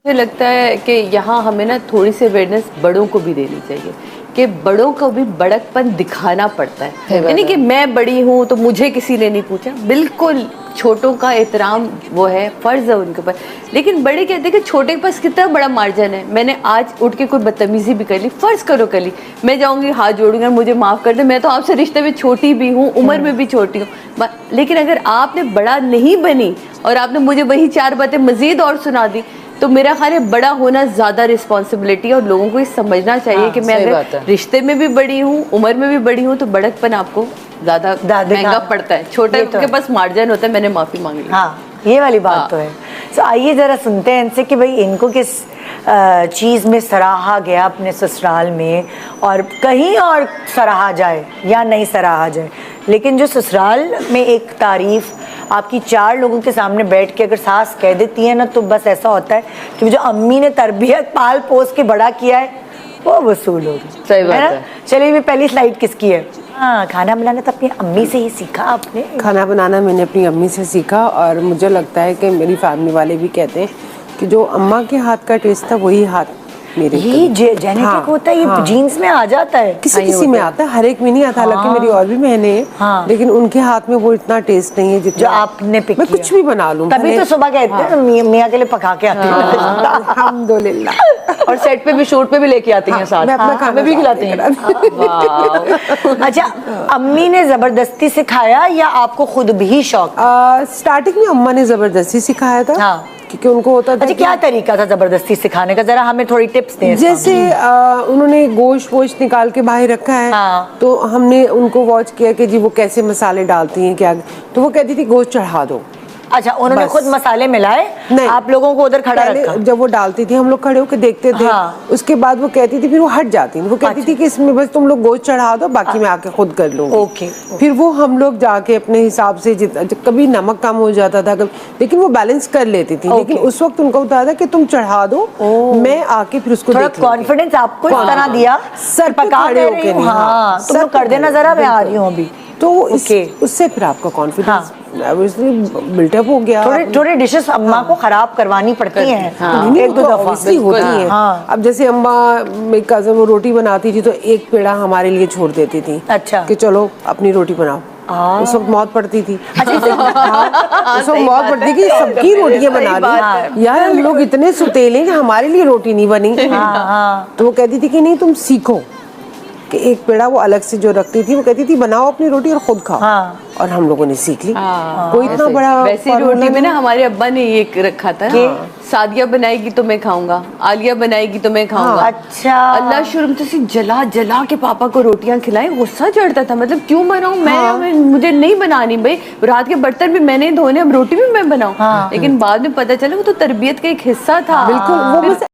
मुझे लगता है कि यहाँ हमें ना थोड़ी सी अवेयरनेस बड़ों को भी देनी चाहिए कि बड़ों को भी बड़कपन दिखाना पड़ता है। यानी कि मैं बड़ी हूँ तो मुझे किसी ने नहीं पूछा, बिल्कुल छोटों का एहतराम वो है, फ़र्ज़ है उनके ऊपर। लेकिन बड़े कहते हैं कि छोटे के पास कितना बड़ा मार्जिन है। मैंने आज उठ के कोई बदतमीज़ी भी कर ली, फ़र्ज़ करो कर ली, मैं जाऊँगी हाथ जोड़ूंगा मुझे माफ़ कर दे, मैं तो आपसे रिश्ते में छोटी भी हूँ, उम्र में भी छोटी हूँ। लेकिन अगर आपने बड़ा नहीं बनी और आपने मुझे वही 4 बातें मज़ीद और सुना दी, तो मेरा ख्याल है बड़ा होना ज़्यादा रिस्पॉन्सिबिलिटी है और लोगों को ये समझना चाहिए कि मैं अगर रिश्ते में भी बड़ी हूँ, उम्र में भी बड़ी हूँ, तो बड़कपन आपको ज़्यादा महंगा पड़ता है। छोटे के पास मार्जिन होता है, मैंने माफ़ी मांग ली। हाँ, ये वाली बात तो है। तो आइए ज़रा सुनते हैं इनसे कि भाई इनको किस चीज़ में सराहा गया अपने ससुराल में, और कहीं और सराहा जाए या नहीं सराहा जाए, लेकिन जो ससुराल में एक तारीफ़ आपकी 4 लोगों के सामने बैठ के अगर सास कह देती है ना, तो बस ऐसा होता है कि जो अम्मी ने तरबियत पाल पोस के बड़ा किया है वो वसूल होगी। सही बात है। चलिए, भी पहली स्लाइड किसकी है? हाँ, खाना बनाना तो अपनी अम्मी से ही सीखा आपने। खाना बनाना मैंने अपनी अम्मी से सीखा, और मुझे लगता है कि मेरी फैमिली वाले भी कहते हैं कि जो अम्मा के हाथ का टेस्ट था वही हाथ मेरे। ये जेनेटिक होता है, ये जीन्स में आ जाता है। किसी में आता है, हर एक में नहीं आता। हालांकि मेरी और भी बहनें हैं, लेकिन उनके हाथ में वो इतना टेस्ट नहीं है जितना जो आपने पिक मैं कुछ भी बना लूं। तभी तो सुबह कहते हैं मियां के लिए पका के आती है। अल्हम्दुलिल्लाह। और सेट पे भी, शूट पे भी लेके आती हैं साथ। मैं अपना खाना भी खिलाती हैं। अच्छा, अम्मी ने जबरदस्ती सिखाया या आपको खुद भी शौक? स्टार्टिंग में अम्मा ने जबरदस्ती सिखाया था। हाँ, क्योंकि उनको होता था। अच्छा, क्या तरीका था जबरदस्ती सिखाने का? जरा हमें थोड़ी टिप्स दें। जैसे उन्होंने गोश्त वोश्त निकाल के बाहर रखा है, हाँ। तो हमने उनको वॉच किया कि जी वो कैसे मसाले डालती हैं क्या, तो वो कहती थी गोश्त चढ़ा दो। अच्छा, उन्होंने खुद मसाले मिलाए? नहीं, आप लोगों को उधर खड़ा रखा? जब वो डालती थी हम लोग खड़े होकर देखते थे। हाँ। उसके बाद वो कहती थी, फिर वो हट जाती थी, वो कहती थी कि इसमें बस तुम लोग गोश्त चढ़ा दो, बाकी मैं आके खुद कर लूंगी। ओके। फिर वो हम लोग जाके अपने हिसाब से कभी नमक कम हो जाता था लेकिन वो बैलेंस कर लेती थी। लेकिन उस वक्त उनको होता था कि तुम चढ़ा दो, मैं आके फिर उसको थोड़ा कॉन्फिडेंस आपको इस तरह दिया, सर पे खड़े होके नहीं। हाँ, तुम लोग कर देना जरा, मैं आ रही हूँ अभी। तो उससे फिर आपका कॉन्फिडेंस बिल्टअप हो गया। थोड़े डिशेस अम्मा को खराब करवानी पड़ती हैं, एक दो दफा होती है। अब जैसे अम्मा मेरी कज़न वो रोटी बनाती थी तो एक पेड़ा हमारे लिए छोड़ देती थी। अच्छा, कि चलो अपनी रोटी बनाओ। उस वक्त मौत पड़ती थी। उस वक्त मौत पड़ती कि सबकी रोटियां बना ली। यार हम लोग इतने सुतेले कि हमारे लिए रोटी नहीं बनी। तो वो कहती थी कि नहीं तुम सीखो, कि एक पेड़ा वो अलग से जो रखती थी, वो कहती थी बनाओ अपनी रोटी और खुद खाओ। और हम लोगों ने सीख ली। कोई इतना बड़ा वैसे रोटी में ना हमारे अब्बा ने ये रखा था, सादिया बनाएगी तो मैं खाऊंगा, आलिया बनाएगी तो मैं खाऊंगा। अच्छा, अल्लाह शुरू से जला जला के पापा को रोटियां खिलाई, गुस्सा चढ़ता था, मतलब क्यों बनाऊं मैं, मुझे नहीं बनानी भाई, रात के बर्तन भी मैंने धोने, अब रोटी भी मैं बनाऊं। लेकिन बाद में पता चला वो तो तरबियत का एक हिस्सा था। बिल्कुल, वो